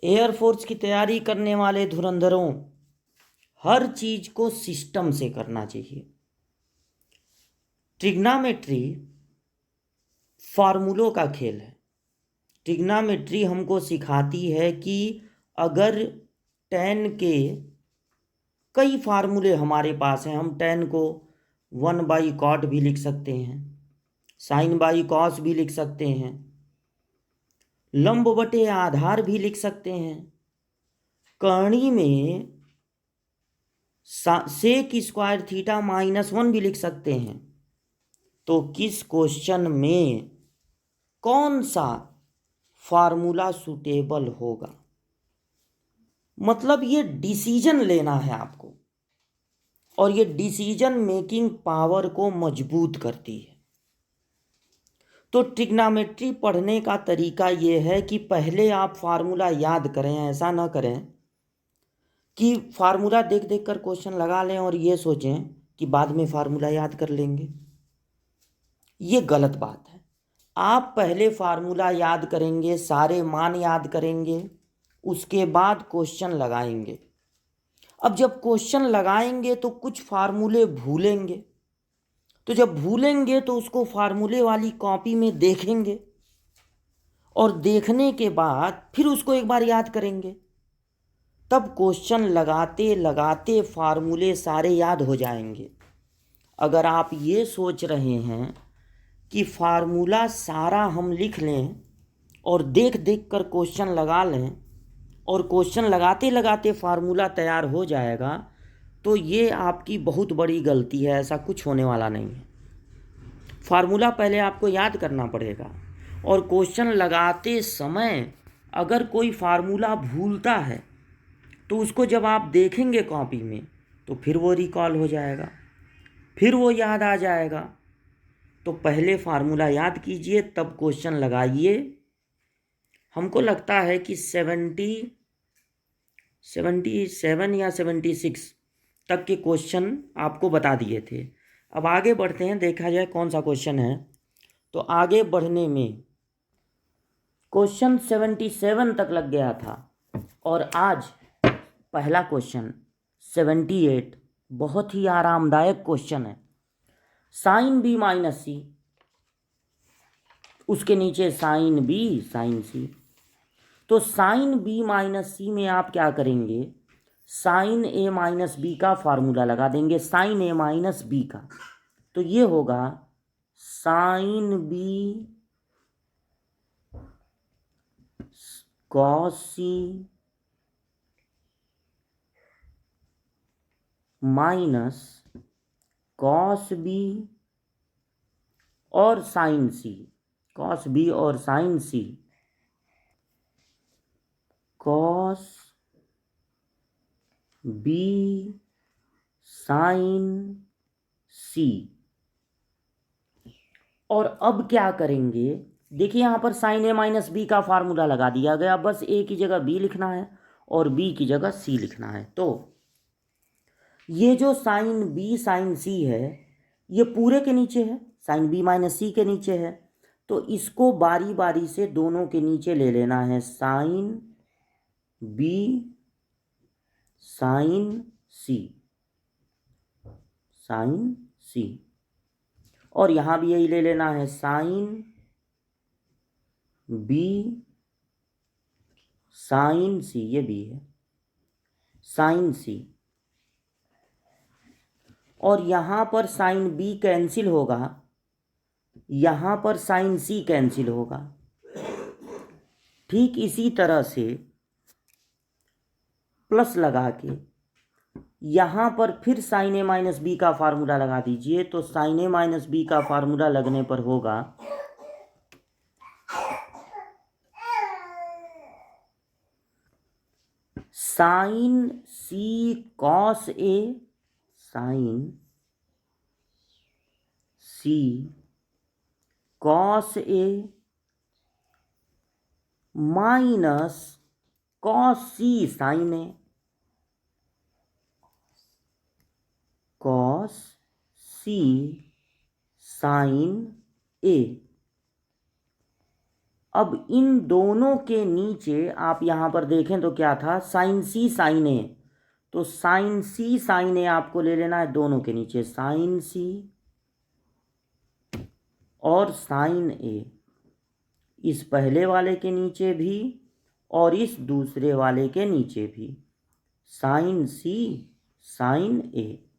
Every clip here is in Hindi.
एयरफोर्स की तैयारी करने वाले धुरंधरों, हर चीज को सिस्टम से करना चाहिए। ट्रिग्नामेट्री फार्मूलों का खेल है। ट्रिग्नामेट्री हमको सिखाती है कि अगर tan के कई फार्मूले हमारे पास हैं, हम tan को 1/cot भी लिख सकते हैं, sin/cos भी लिख सकते हैं, लंब बटे आधार भी लिख सकते हैं, कर्णी में सेक स्क्वायर थीटा -1 भी लिख सकते हैं। तो किस क्वेश्चन में कौन सा फार्मूला सुटेबल होगा, मतलब ये डिसीजन लेना है आपको, और ये डिसीजन मेकिंग पावर को मजबूत करती है। तो ट्रिग्नोमेट्री पढ़ने का तरीका ये है कि पहले आप फार्मूला याद करें। ऐसा ना करें कि फार्मूला देख देख कर क्वेश्चन लगा लें और ये सोचें कि बाद में फार्मूला याद कर लेंगे। ये गलत बात है। आप पहले फार्मूला याद करेंगे, सारे मान याद करेंगे, उसके बाद क्वेश्चन लगाएंगे। अब जब क्वेश्चन लगाएंगे तो कुछ फार्मूले भूलेंगे, तो जब भूलेंगे तो उसको फार्मूले वाली कॉपी में देखेंगे, और देखने के बाद फिर उसको एक बार याद करेंगे। तब क्वेश्चन लगाते लगाते फार्मूले सारे याद हो जाएंगे। अगर आप ये सोच रहे हैं कि फार्मूला सारा हम लिख लें और देख देख कर क्वेश्चन लगा लें और क्वेश्चन लगाते लगाते फार्मूला तैयार हो जाएगा, तो ये आपकी बहुत बड़ी गलती है। ऐसा कुछ होने वाला नहीं है। फार्मूला पहले आपको याद करना पड़ेगा, और क्वेश्चन लगाते समय अगर कोई फार्मूला भूलता है तो उसको जब आप देखेंगे कॉपी में तो फिर वो रिकॉल हो जाएगा, फिर वो याद आ जाएगा। तो पहले फार्मूला याद कीजिए, तब क्वेश्चन लगाइए। हमको लगता है कि 77 या 76 तक के क्वेश्चन आपको बता दिए थे। अब आगे बढ़ते हैं, देखा जाए कौन सा क्वेश्चन है। तो आगे बढ़ने में क्वेश्चन 77 तक लग गया था, और आज पहला क्वेश्चन 78 बहुत ही आरामदायक क्वेश्चन है। साइन बी माइनस सी, उसके नीचे साइन बी साइन सी। तो साइन बी माइनस सी में आप क्या करेंगे, साइन ए माइनस बी का फार्मूला लगा देंगे, साइन ए माइनस बी का। तो ये होगा साइन बी कॉस सी माइनस कॉस बी और साइन सी, कॉस बी और साइन सी, कॉस बी साइन सी। और अब क्या करेंगे, देखिए यहाँ पर साइन ए माइनस बी का फार्मूला लगा दिया गया, बस ए की जगह बी लिखना है और बी की जगह सी लिखना है। तो ये जो साइन बी साइन सी है ये पूरे के नीचे है, साइन बी माइनस सी के नीचे है। तो इसको बारी बारी से दोनों के नीचे ले लेना है, साइन बी साइन सी, साइन सी। और यहाँ भी यही ले लेना है, साइन बी साइन सी, ये भी है साइन सी। और यहाँ पर साइन बी कैंसिल होगा, यहाँ पर साइन सी कैंसिल होगा। ठीक इसी तरह से प्लस लगा के यहाँ पर फिर साइन ए माइनस बी का फार्मूला लगा दीजिए। तो साइन ए माइनस बी का फार्मूला लगने पर होगा sign C cos A, sign C cos A minus cos C sign A, cos C sign ए। अब इन दोनों के नीचे आप यहाँ पर देखें तो क्या था, साइन सी साइन ए, तो साइन सी साइन ए आपको ले लेना है दोनों के नीचे, साइन सी और साइन ए, इस पहले वाले के नीचे भी और इस दूसरे वाले के नीचे भी, साइन सी साइन ए।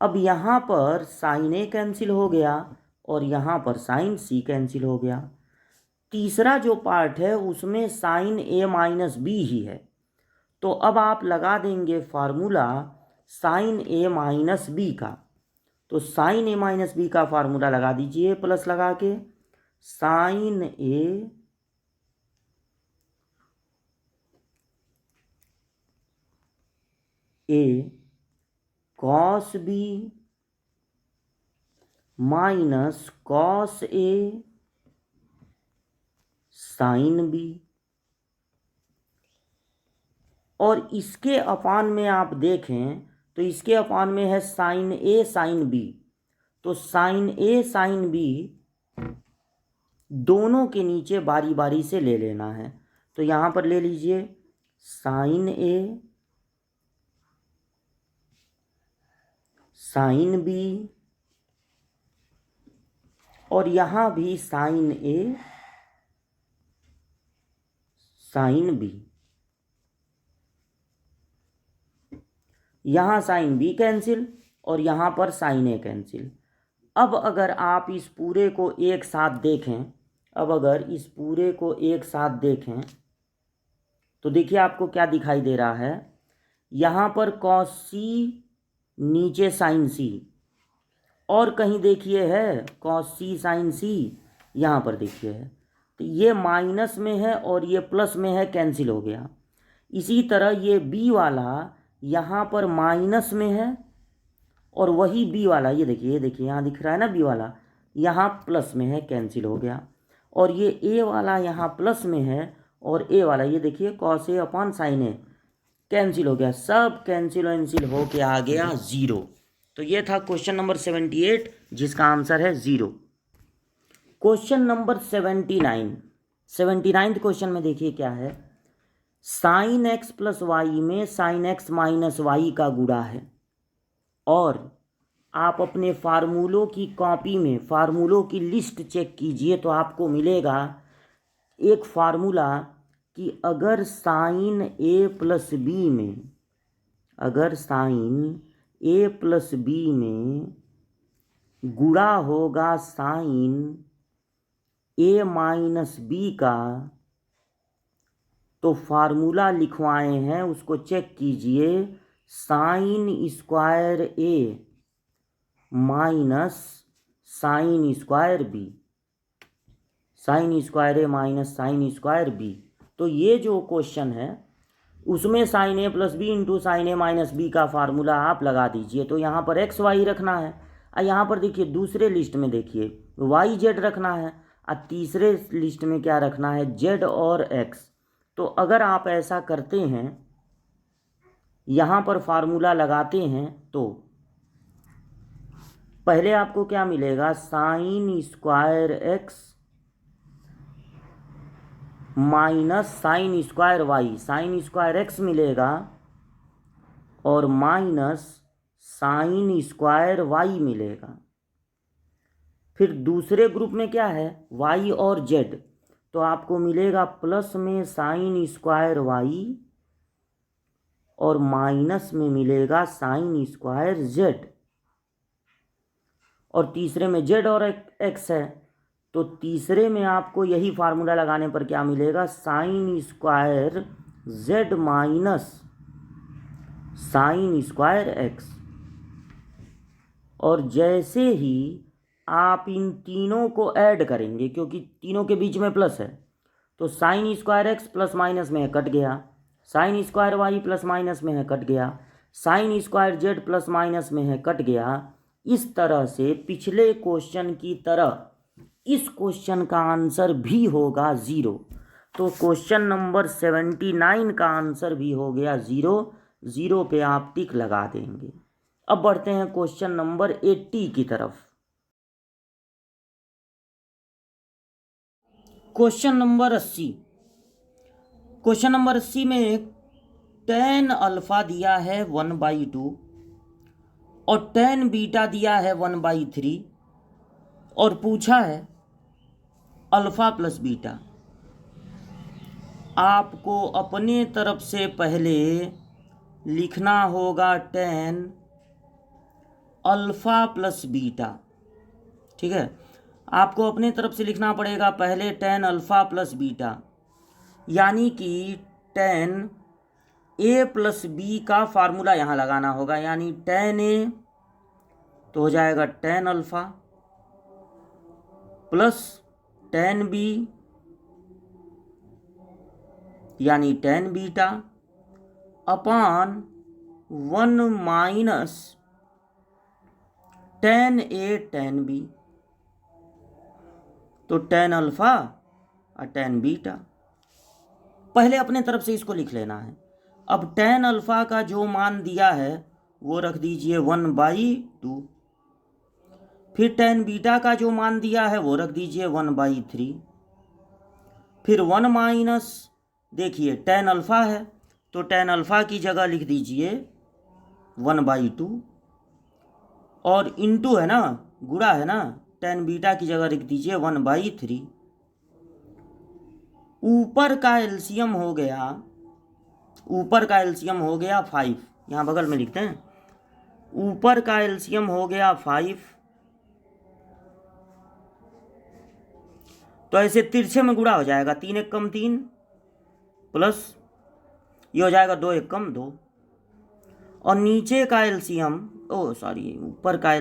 अब यहाँ पर साइन ए कैंसिल हो गया और यहाँ पर साइन सी कैंसिल हो गया। तीसरा जो पार्ट है उसमें साइन ए माइनस बी ही है, तो अब आप लगा देंगे formula sign A minus B का। तो साइन ए माइनस बी का फार्मूला लगा दीजिए प्लस लगा के, sign A cos B minus cos A sine B, और इसके अपान में आप देखें तो इसके अपान में है साइन ए साइन बी, तो साइन ए साइन बी दोनों के नीचे बारी बारी से ले लेना है। तो यहाँ पर ले लीजिए साइन ए साइन बी, और यहाँ भी साइन ए साइन बी, यहाँ साइन बी कैंसिल और यहाँ पर साइन ए कैंसिल। अब अगर आप इस पूरे को एक साथ देखें, अब अगर इस पूरे को एक साथ देखें तो देखिए आपको क्या दिखाई दे रहा है, यहाँ पर कॉस सी नीचे साइन सी, और कहीं देखिए है कॉस सी साइन सी, यहाँ पर देखिए है, तो ये माइनस में है और ये प्लस में है, कैंसिल हो गया। इसी तरह ये बी वाला यहाँ पर माइनस में है और वही बी वाला ये देखिए यहाँ दिख रहा है ना बी वाला, यहाँ प्लस में है, कैंसिल हो गया। और ये ए वाला यहाँ प्लस में है और ए वाला ये देखिए cos A upon sine A, cancel हो गया, सब कैंसिल हो के आ गया 0। तो ये था क्वेश्चन नंबर 78 जिसका आंसर है 0। क्वेश्चन नंबर 79 क्वेश्चन में देखिए क्या है, साइन एक्स प्लस वाई में साइन एक्स माइनस वाई का गुणा है, और आप अपने फार्मूलों की कॉपी में फार्मूलों की लिस्ट चेक कीजिए तो आपको मिलेगा एक फार्मूला कि अगर साइन ए प्लस बी में, अगर साइन ए प्लस बी में गुणा होगा साइन ए माइनस बी का, तो फार्मूला लिखवाए हैं उसको चेक कीजिए, sine square A minus sine square B, sine square A minus sine square B. तो ये जो क्वेश्चन है उसमें sine A plus B into sine A minus B का फार्मूला आप लगा दीजिए, तो यहाँ पर एक्स वाई रखना है, और यहाँ पर देखिए दूसरे लिस्ट में देखिए वाई जेड रखना है, और तीसरे लिस्ट में क्या रखना है, जेड और एक्स। तो अगर आप ऐसा करते हैं, यहाँ पर फार्मूला लगाते हैं, तो पहले आपको क्या मिलेगा, sine square x minus sine square y, sine square x मिलेगा और माइनस साइन स्क्वायर वाई मिलेगा। फिर दूसरे ग्रुप में क्या है, वाई और जेड, तो आपको मिलेगा प्लस में साइन स्क्वायर वाई और माइनस में मिलेगा साइन स्क्वायर जेड, और तीसरे में जेड और एक्स है, तो तीसरे में आपको यही फार्मूला लगाने पर क्या मिलेगा, sine square Z minus sine square x. और जैसे ही आप इन तीनों को ऐड करेंगे, क्योंकि तीनों के बीच में प्लस है, तो sine square x plus minus में है कट गया, sine square y plus minus में है कट गया, sine square z plus minus में है कट गया। इस तरह से पिछले क्वेश्चन की तरह इस क्वेश्चन का आंसर भी होगा 0। तो क्वेश्चन नंबर 79 का आंसर भी हो गया 0, 0 पे आप टिक लगा देंगे। अब बढ़ते हैं क्वेश्चन नंबर 80 की तरफ। Question number 80। क्वेश्चन नंबर 80 में tan अल्फा दिया है 1/2 और tan बीटा दिया है 1/3 और पूछा है अल्फा प्लस बीटा। आपको अपने तरफ से पहले लिखना होगा tan अल्फा प्लस बीटा। ठीक है, आपको अपने तरफ से लिखना पड़ेगा पहले tan अल्फा प्लस बीटा, यानी कि tan a प्लस बी का फार्मूला यहाँ लगाना होगा, यानी tan a तो हो जाएगा tan alpha plus tan b यानी tan beta upon 1 minus tan a tan b, तो tan अल्फा और tan बीटा। पहले अपने तरफ से इसको लिख लेना है। अब tan अल्फा का जो मान दिया है वो रख दीजिए 1/2, फिर tan बीटा का जो मान दिया है वो रख दीजिए 1/3, फिर 1 माइनस, देखिए tan अल्फा है तो tan अल्फा की जगह लिख दीजिए 1/2 और इंटू है ना, गुणा है ना, tan बीटा की जगह लिख दीजिए 1/3। ऊपर का एलसीएम हो गया, ऊपर का एलसीएम हो गया 5, यहाँ बगल में लिखते हैं, ऊपर का एलसीएम हो गया 5, तो ऐसे तिरछे में गुणा हो जाएगा, 3 एक कम 3 प्लस ये हो जाएगा 2 एक कम 2, और नीचे का एलसीएम ऊपर का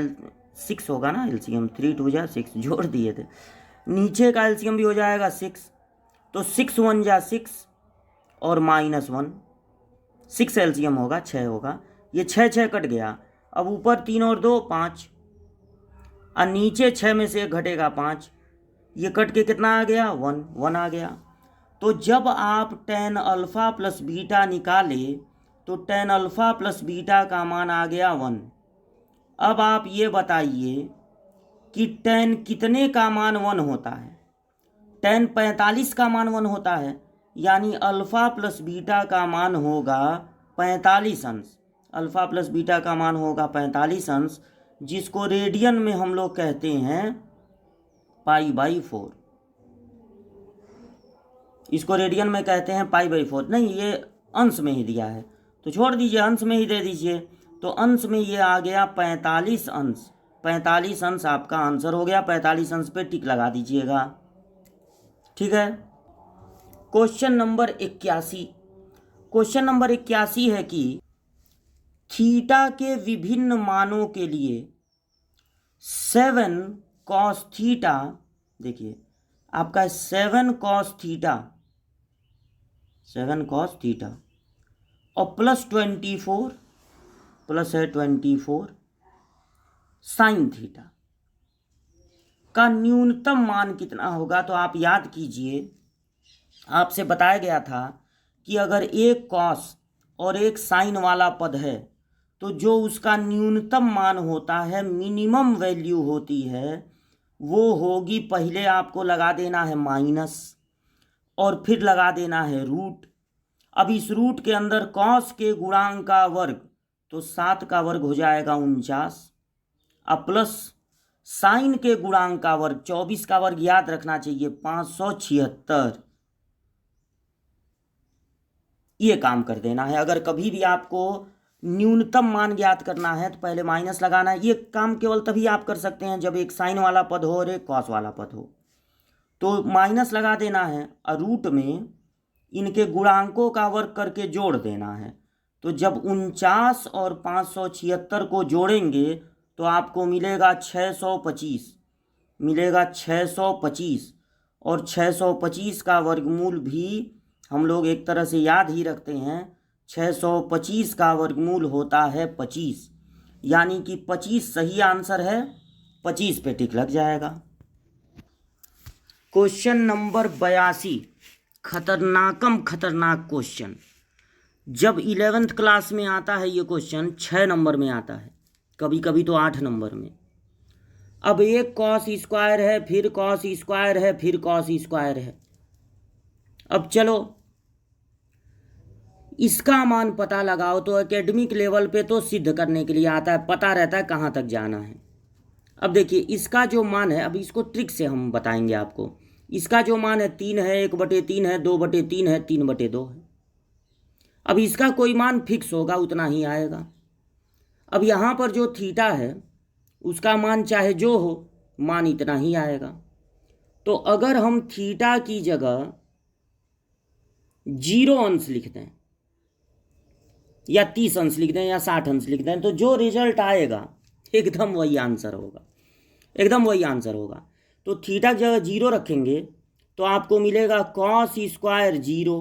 6 होगा ना, एलसीएम 3 2 जा 6 जोड़ दिए थे, नीचे का एलसीएम भी हो जाएगा 6, तो 6 1 जा 6 और -1, 6 एलसीएम होगा 6 होगा, ये 6 कट गया, अब ऊपर 3 और 2 5 और नीचे 6 में से 1 घटेगा 5, ये कट के कितना आ गया 1 आ गया। तो जब आप tan अल्फा प्लस बीटा निकाले तो tan अल्फा प्लस बीटा का मान आ गया 1। अब आप ये बताइए कि tan कितने का मान 1 होता है? tan 45 का मान 1 होता है, यानी अल्फ़ा प्लस बीटा का मान होगा 45 अंश। अल्फ़ा प्लस बीटा का मान होगा 45 अंश, जिसको रेडियन में हम लोग कहते हैं π/4। इसको रेडियन में कहते हैं π/4। नहीं, ये अंश में ही दिया है तो छोड़ दीजिए, अंश में ही दे दीजिए। तो अंश में ये आ गया 45 अंश। 45 अंश आपका आंसर हो गया। 45 अंश पे टिक लगा दीजिएगा। ठीक है। Question number 81। क्वेश्चन नंबर 81 है कि थीटा के विभिन्न मानों के लिए 7 cos थीटा, देखिए आपका 7 cos थीटा और प्लस 24 प्लस है 24 साइन थीटा का न्यूनतम मान कितना होगा। तो आप याद कीजिए, आपसे बताया गया था कि अगर एक कॉस और एक साइन वाला पद है तो जो उसका न्यूनतम मान होता है, मिनिमम वैल्यू होती है, वो होगी, पहले आपको लगा देना है माइनस और फिर लगा देना है रूट। अब इस रूट के अंदर कॉस के गुणांक का वर्ग, तो 7 का वर्ग हो जाएगा 49। अब प्लस साइन के गुणांक का वर्ग, 24 का वर्ग याद रखना चाहिए 576। ये काम कर देना है। अगर कभी भी आपको न्यूनतम मान ज्ञात करना है तो पहले माइनस लगाना है। ये काम केवल तभी आप कर सकते हैं जब एक साइन वाला पद हो और एक कॉस वाला पद हो। तो माइनस लगा देना है और रूट में इनके गुणांकों का वर्ग करके जोड़ देना है। तो जब 49 और 576 को जोड़ेंगे तो आपको मिलेगा 625, मिलेगा 625। और 625 का वर्गमूल भी हम लोग एक तरह से याद ही रखते हैं। 625 का वर्गमूल होता है 25, यानी कि 25 सही आंसर है। 25 पे टिक लग जाएगा। क्वेश्चन नंबर 82, खतरनाक क्वेश्चन। जब 11th क्लास में आता है ये क्वेश्चन 6 नंबर में आता है, कभी कभी तो 8 नंबर में। अब एक कॉस स्क्वायर है, फिर कॉस स्क्वायर है, फिर कॉस स्क्वायर है। अब चलो इसका मान पता लगाओ। तो एकेडमिक लेवल पे तो सिद्ध करने के लिए आता है, पता रहता है कहाँ तक जाना है। अब देखिए इसका जो मान है, अब इसको ट्रिक से हम बताएंगे आपको। इसका जो मान है 3 है, 1/3 है, 2/3 है, 3/2 है। अब इसका कोई मान फिक्स होगा, उतना ही आएगा। अब यहाँ पर जो थीटा है उसका मान चाहे जो हो, मान इतना ही आएगा। तो अगर हम थीटा की जगह 0 अंश लिख दें या 30 अंश लिख दें या 60 अंश लिख दें, तो जो रिजल्ट आएगा एकदम वही आंसर होगा, एकदम वही आंसर होगा। तो थीटा की जगह 0 रखेंगे तो आपको मिलेगा कॉस स्क्वायर 0,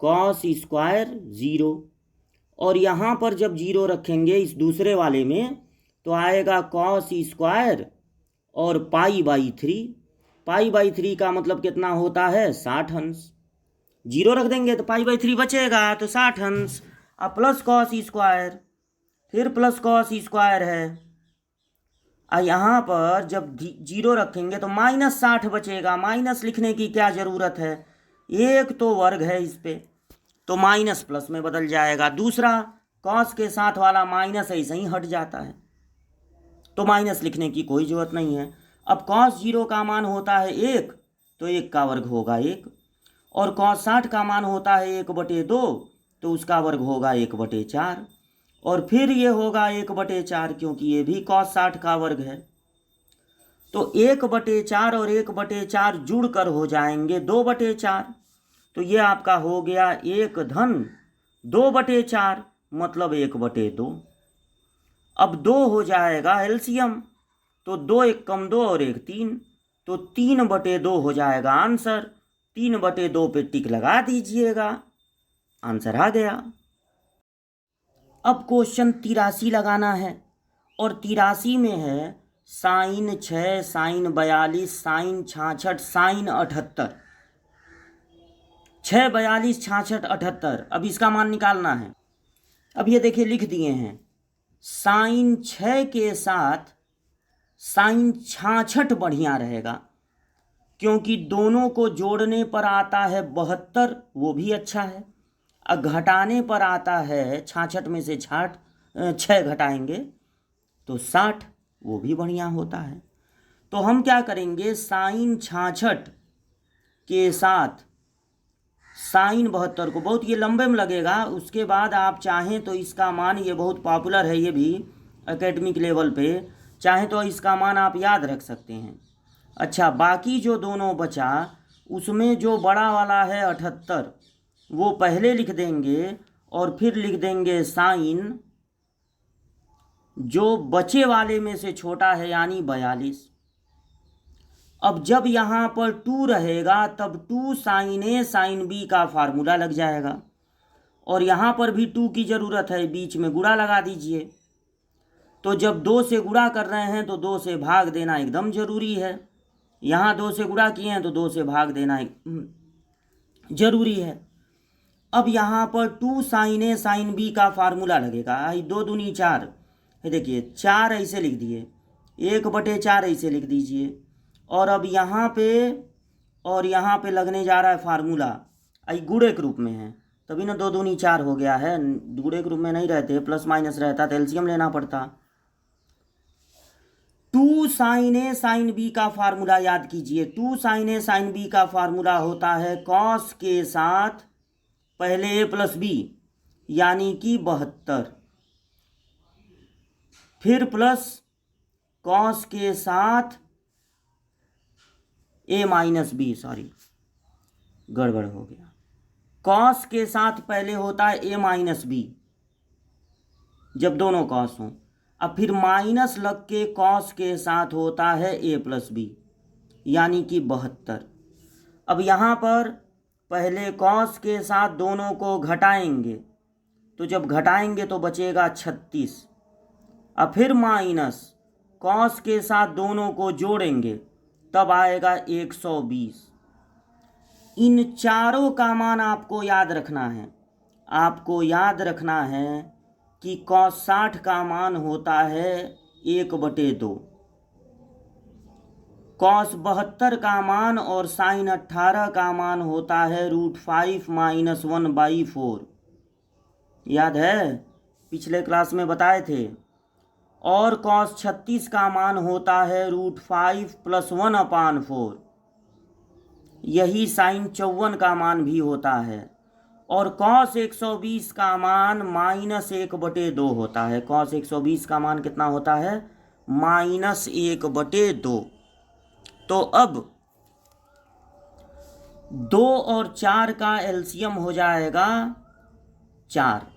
कॉस स्क्वायर 0। और यहाँ पर जब 0 रखेंगे इस दूसरे वाले में तो आएगा कॉस स्क्वायर और π/3। π/3 का मतलब कितना होता है, 60 अंश। 0 रख देंगे तो π/3 बचेगा, तो 60 अंश। अब प्लस कॉस स्क्वायर, फिर प्लस कॉस स्क्वायर है। यहाँ पर जब 0 रखेंगे तो -60 बचेगा। माइनस लिखने की क्या ज़रूरत है, एक तो वर्ग है इस पे, तो माइनस प्लस में बदल जाएगा। दूसरा कॉस के साथ वाला माइनस ऐसे ही हट जाता है, तो माइनस लिखने की कोई ज़रूरत नहीं है। अब कॉस 0 का मान होता है 1, तो 1 का वर्ग होगा 1। और कॉस 60 का मान होता है 1/2, तो उसका वर्ग होगा 1/4। और फिर ये होगा 1/4, क्योंकि ये भी कॉस 60 का वर्ग है। तो 1/4 और 1/4 जुड़कर हो जाएंगे 2/4। तो ये आपका हो गया 1 धन 2/4, मतलब 1/2। अब 2 हो जाएगा एलसीएम, तो 2 1 कम 2 और 1 3, तो 3/2 हो जाएगा आंसर। 3/2 पे टिक लगा दीजिएगा, आंसर आ गया। अब क्वेश्चन 83 लगाना है, और 83 में है sin 6, sin 42, sin 66, sin 78। 6, 42, 66, 78। अब इसका मान निकालना है। अब ये देखिए लिख दिए हैं, sin 6 के साथ sin 66 बढ़िया रहेगा, क्योंकि दोनों को जोड़ने पर आता है 72, वो भी अच्छा है। अब घटाने पर आता है 66 में से 6 घटाएंगे तो 60, वो भी बढ़िया होता है। तो हम क्या करेंगे, sin 66 के साथ sin 72 को, बहुत ये लंबे में लगेगा, उसके बाद आप चाहें तो इसका मान, ये बहुत पॉपुलर है ये भी एकेडमिक लेवल पे, चाहें तो इसका मान आप याद रख सकते हैं। अच्छा, बाकी जो दोनों बचा उसमें जो बड़ा वाला है 78, वो पहले लिख देंगे और फिर लिख देंगे साइन जो बचे वाले में से छोटा है, यानी 42। अब जब यहाँ पर 2 रहेगा तब 2 sin A sin B का फार्मूला लग जाएगा, और यहाँ पर भी 2 की ज़रूरत है, बीच में गुणा लगा दीजिए। तो जब 2 से गुणा कर रहे हैं तो 2 से भाग देना एकदम ज़रूरी है। यहाँ 2 से गुणा किए हैं तो 2 से भाग देना ज़रूरी है। अब यहाँ पर 2 sin A sin B का फार्मूला लगेगा, 2 दूनी 4। देखिए 4 ऐसे लिख दिए, 1/4 ऐसे लिख दीजिए। और अब यहाँ पे और यहाँ पे लगने जा रहा है फार्मूला, आई गुणे के रूप में है, तभी ना 2 दूनी 4 हो गया है। गुणे के रूप में नहीं रहते, प्लस माइनस रहता तो एलसीएम लेना पड़ता। 2 sin A sin B का फार्मूला याद कीजिए। 2 sin A sin B का फार्मूला होता है कॉस के साथ पहले A प्लस B, यानी कि 72, फिर प्लस कॉस के साथ A माइनस B, सॉरी गड़बड़ हो गया। कॉस के साथ पहले होता है A माइनस B जब दोनों कॉस हों, अब फिर माइनस लग के कॉस के साथ होता है A प्लस B, यानी कि 72। अब यहाँ पर पहले कॉस के साथ दोनों को घटाएंगे, तो जब घटाएंगे तो बचेगा 36। अब फिर माइनस कॉस के साथ दोनों को जोड़ेंगे तब आएगा 120। इन चारों का मान आपको याद रखना है। आपको याद रखना है कि कॉस 60 का मान होता है 1/2। कॉस 72 का मान और साइन 18 का मान होता है √5 - 1/4। याद है, पिछले क्लास में बताए थे। और कॉस 36 का मान होता है √5 + 1/4। यही साइन 54 का मान भी होता है। और कॉस 120 का मान -1/2 होता है। कॉस 120 का मान कितना होता है? -1/2। तो अब 2 और 4 का एलसीएम हो जाएगा 4।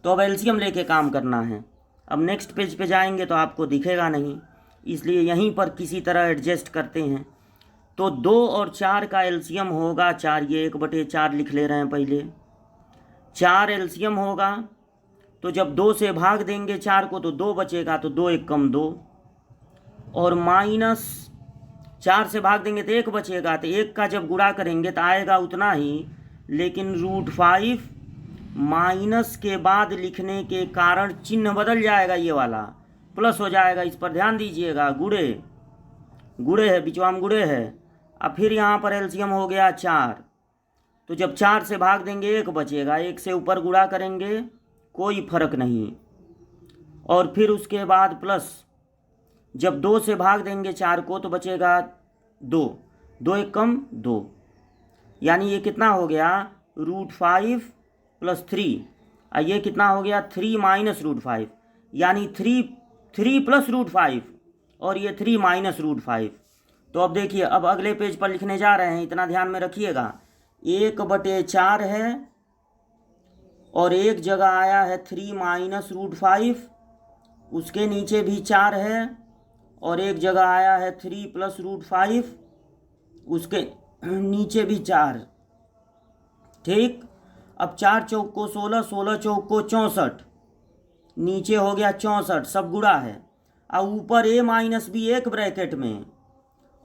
तो अब एलसीएम लेके काम करना है। अब नेक्स्ट पेज पे जाएंगे तो आपको दिखेगा नहीं, इसलिए यहीं पर किसी तरह एडजस्ट करते हैं। तो 2 और 4 का एलसीएम होगा 4। ये 1/4 लिख ले रहे हैं पहले। 4 एलसीएम होगा, तो जब 2 से भाग देंगे 4 को तो 2 बचेगा, तो 2 1 कम 2। और -4 से भाग देंगे तो 1 बचेगा, तो 1 का जब गुणा करेंगे तो आएगा उतना ही, लेकिन √5 माइनस के बाद लिखने के कारण चिन्ह बदल जाएगा, ये वाला प्लस हो जाएगा। इस पर ध्यान दीजिएगा, गुणे गुणे है, बिचवाम गुणे है। अब फिर यहाँ पर एलसीएम हो गया 4, तो जब 4 से भाग देंगे 1 बचेगा, 1 से ऊपर गुणा करेंगे कोई फर्क नहीं। और फिर उसके बाद प्लस, जब 2 से भाग देंगे 4 को तो बचेगा 2। 2 1 कम 2, यानी ये कितना हो गया? √5 + 3। ये कितना हो गया? 3 - √5, यानी 3 + √5 और ये 3 - √5। तो अब देखिए, अब अगले पेज पर लिखने जा रहे हैं, इतना ध्यान में रखिएगा। 1/4 है और एक जगह आया है 3 - √5, उसके नीचे भी 4 है और एक जगह आया है 3 + √5, उसके नीचे भी 4। ठीक। अब 4 चौक को 16, 16 चौक को 64, नीचे हो गया 64, सब गुणा है। अब ऊपर a- b एक ब्रैकेट में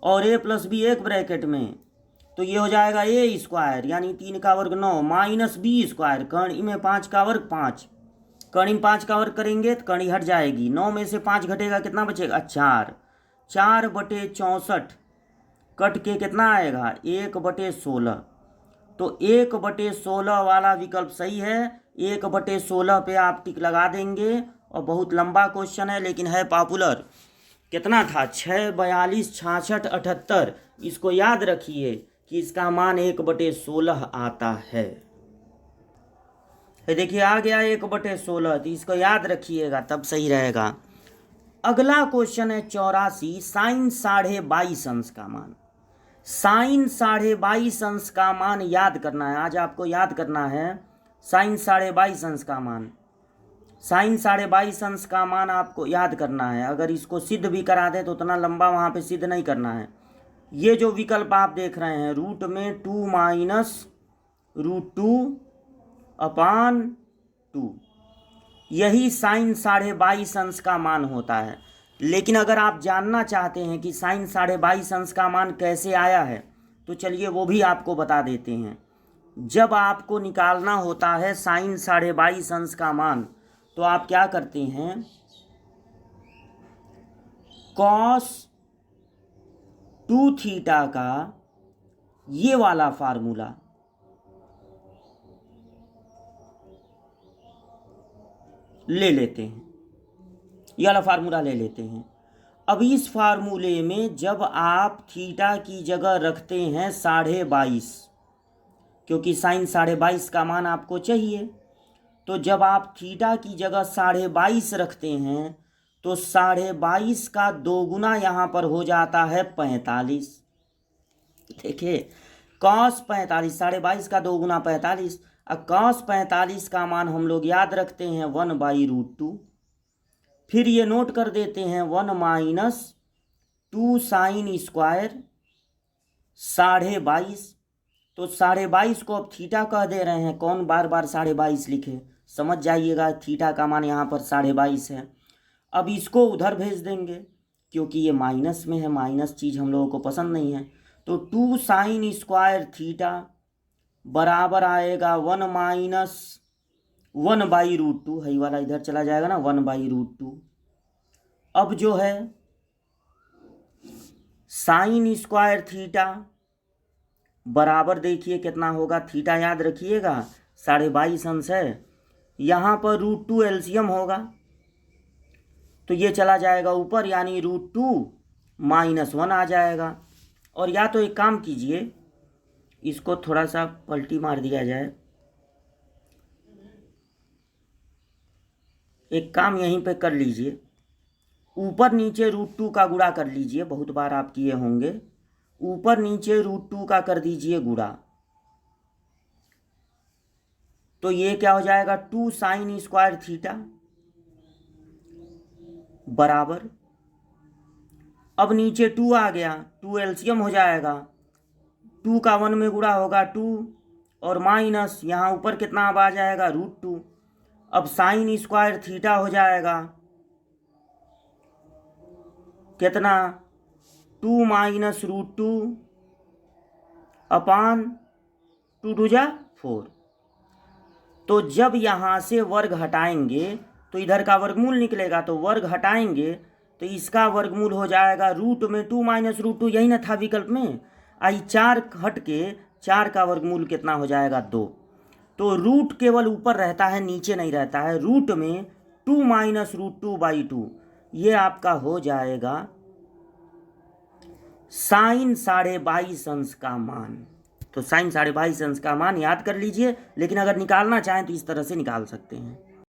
और a+b एक ब्रैकेट में, तो ये हो जाएगा a², यानी 3 का वर्ग 9 -b²। कर्ण में 5 का वर्ग 5, कर्ण में 5 का वर्ग करेंगे तो कर्ण हट जाएगी। 9 में से 5 घटेगा, कितना बचेगा? 4। 4/64 कट के कितना आएगा? 1/16। तो 1/16 वाला विकल्प सही है। 1/16 पे आप टिक लगा देंगे। और बहुत लंबा क्वेश्चन है, लेकिन है पॉपुलर। कितना था? 6, 42, 66, 78। इसको याद रखिए कि इसका मान 1/16 आता है। देखिए आ गया 1/16, तो इसको याद रखिएगा, तब सही रहेगा। अगला क्वेश्चन है 84, साइन 22.5 अंश का मान। साइन 22.5 अंश का मान याद करना है, आज आपको याद करना है साइन 22.5 अंश का मान। साइन 22.5 अंश का मान आपको याद करना है। अगर इसको सिद्ध भी करा दें तो उतना लंबा वहाँ पे सिद्ध नहीं करना है। ये जो विकल्प आप देख रहे हैं, रूट में 2 - √2/2, यही साइन 22.5 अंश का मान होता है। लेकिन अगर आप जानना चाहते हैं कि साइन 22.5 अंश का मान कैसे आया है, तो चलिए वो भी आपको बता देते हैं। जब आपको निकालना होता है साइन 22.5 अंश का मान, तो आप क्या करते हैं? cos 2θ का ये वाला फार्मूला ले लेते हैं, ये वाला फार्मूला ले लेते हैं। अब इस फार्मूले में जब आप थीटा की जगह रखते हैं 22.5, क्योंकि साइन 22.5 का मान आपको चाहिए, तो जब आप थीटा की जगह 22.5 रखते हैं तो 22.5 का 2 गुना यहाँ पर हो जाता है 45। देखिए, cos 45, 22.5 का 2 गुना 45। अब cos 45 का मान हम लोग याद रखते हैं 1/√2। फिर ये नोट कर देते हैं 1 - 2 साइन स्क्वायर 22.5। तो 22.5 को अब थीटा कह दे रहे हैं, कौन बार बार 22.5 लिखे? समझ जाइएगा, थीटा का मान यहाँ पर 22.5 है। अब इसको उधर भेज देंगे, क्योंकि ये माइनस में है, माइनस चीज़ हम लोगों को पसंद नहीं है। तो 2 साइन स्क्वायर थीटा बराबर आएगा 1 - 1/√2, है वाला इधर चला जाएगा ना, 1/√2। अब जो है साइन स्क्वायर थीटा बराबर देखिए कितना होगा, थीटा याद रखिएगा 22.5 अंश है, यहाँ पर √2 एलसीएम होगा तो ये चला जाएगा ऊपर, यानी √2 - 1 आ जाएगा। और या तो एक काम कीजिए, इसको थोड़ा सा पलटी मार दिया जाए, एक काम यहीं पे कर लीजिए, ऊपर नीचे √2 का गुणा कर लीजिए, बहुत बार आप किए होंगे, ऊपर नीचे √2 का कर दीजिए गुणा, तो ये क्या हो जाएगा 2 साइन स्क्वायर थीटा बराबर, अब नीचे 2 आ गया, 2 एलसीएम हो जाएगा, 2 का 1 में गुणा होगा 2 और माइनस यहाँ ऊपर कितना अब आ जाएगा √2। अब साइन स्क्वायर थीटा हो जाएगा कितना 2 - √2 अपान 2 2 जा 4। तो जब यहाँ से वर्ग हटाएंगे तो इधर का वर्गमूल निकलेगा, तो वर्ग हटाएंगे तो इसका वर्गमूल हो जाएगा रूट में 2 - √2, यही ना था विकल्प में। आई 4 हट के 4 का वर्गमूल कितना हो जाएगा 2, तो रूट केवल ऊपर रहता है नीचे नहीं रहता है, रूट में 2 - √2/2, ये आपका हो जाएगा साइन 22.5 अंश का मान। तो साइन 22.5 अंश का मान याद कर लीजिए, लेकिन अगर निकालना चाहें तो इस तरह से निकाल सकते हैं।